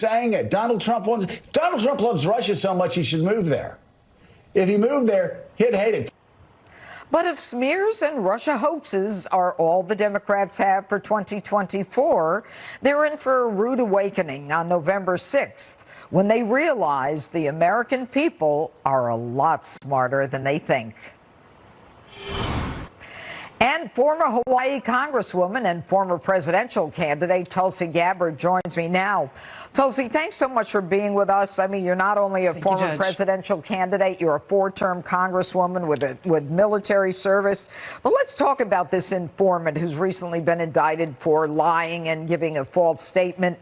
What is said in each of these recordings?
saying it. Donald Trump loves Russia so much he should move there. If he moved there, he'd hate it. But if smears and Russia hoaxes are all the Democrats have for 2024, they're in for a rude awakening on November 6th when they realize the American people are a lot smarter than they think. And former Hawaii Congresswoman and former presidential candidate Tulsi Gabbard joins me now. Tulsi, thanks so much for being with us. I mean, you're not only a former presidential candidate, you're a four-term Congresswoman with military service. But let's talk about this informant who's recently been indicted for lying and giving a false statement.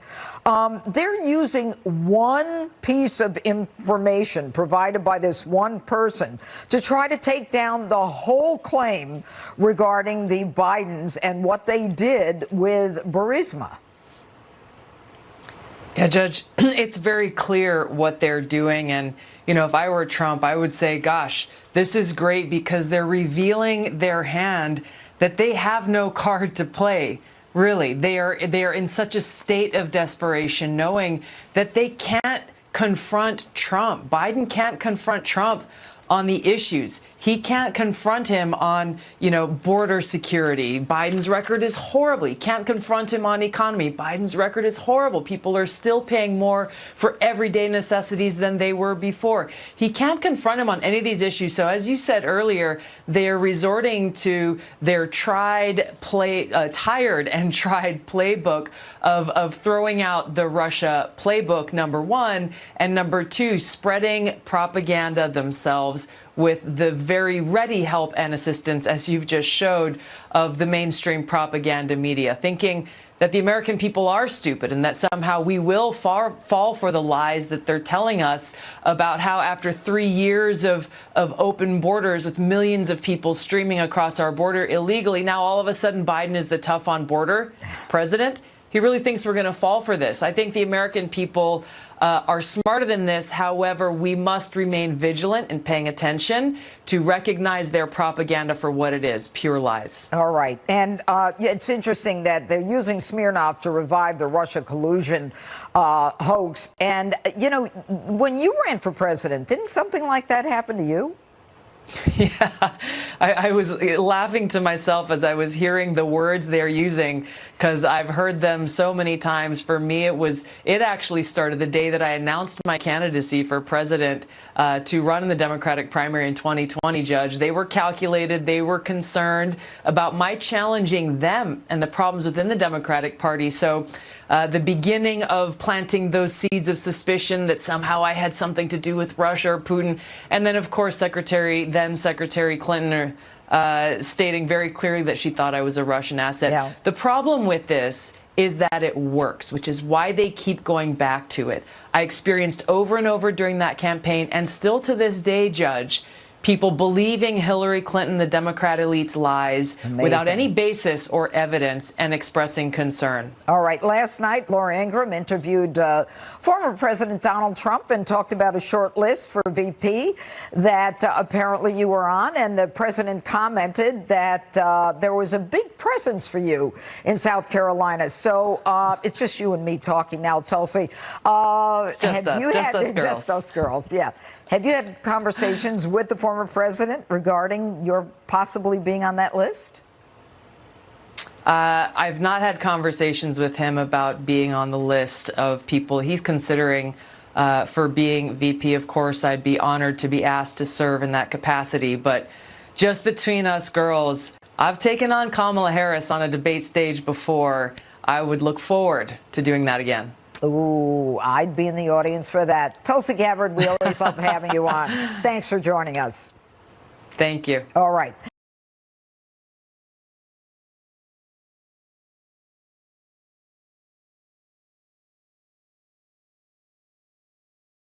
They're using one piece of information provided by this one person to try to take down the whole claim regarding the Bidens and what they did with Burisma. Yeah, Judge, it's very clear what they're doing. And, you know, if I were Trump, I would say, gosh, this is great because they're revealing their hand that they have no card to play. Really, they are in such a state of desperation, knowing that they can't confront Trump. Biden can't confront Trump on the issues. He can't confront him on, you know, border security. Biden's record is horrible. He can't confront him on economy. Biden's record is horrible. People are still paying more for everyday necessities than they were before. He can't confront him on any of these issues. So as you said earlier, they're resorting to their tired and tried playbook of throwing out the Russia playbook, number one, and number two, spreading propaganda themselves with the very ready help and assistance, as you've just showed, of the mainstream propaganda media, thinking that the American people are stupid and that somehow we will fall for the lies that they're telling us about how after 3 years of open borders with millions of people streaming across our border illegally, now all of a sudden Biden is the tough on border president. He really thinks we're going to fall for this. I think the American people are smarter than this. However, we must remain vigilant and paying attention to recognize their propaganda for what it is, pure lies. All right. And it's interesting that they're using Smirnov to revive the Russia collusion hoax. And, you know, when you ran for president, didn't something like that happen to you? Yeah, I was laughing to myself as I was hearing the words they're using, because I've heard them so many times. For me, it actually started the day that I announced my candidacy for president to run in the Democratic primary in 2020, Judge. They were calculated. They were concerned about my challenging them and the problems within the Democratic Party. So the beginning of planting those seeds of suspicion that somehow I had something to do with Russia or Putin. And then, of course, then Secretary Clinton stating very clearly that she thought I was a Russian asset. Yeah. The problem with this is that it works, which is why they keep going back to it. I experienced over and over during that campaign, and still to this day, Judge, people believing Hillary Clinton, the Democrat elite's lies, without any basis or evidence, and expressing concern. All right. Last night, Laura Ingraham interviewed former President Donald Trump and talked about a short list for VP that apparently you were on. And the president commented that there was a big presence for you in South Carolina. So it's just you and me talking now, Tulsi. It's just us girls. Just us girls, yeah. Have you had conversations with the former president regarding your possibly being on that list? I've not had conversations with him about being on the list of people he's considering for being VP. Of course, I'd be honored to be asked to serve in that capacity. But just between us girls, I've taken on Kamala Harris on a debate stage before. I would look forward to doing that again. Ooh, I'd be in the audience for that. Tulsi Gabbard, we always love having you on. Thanks for joining us. Thank you. All right.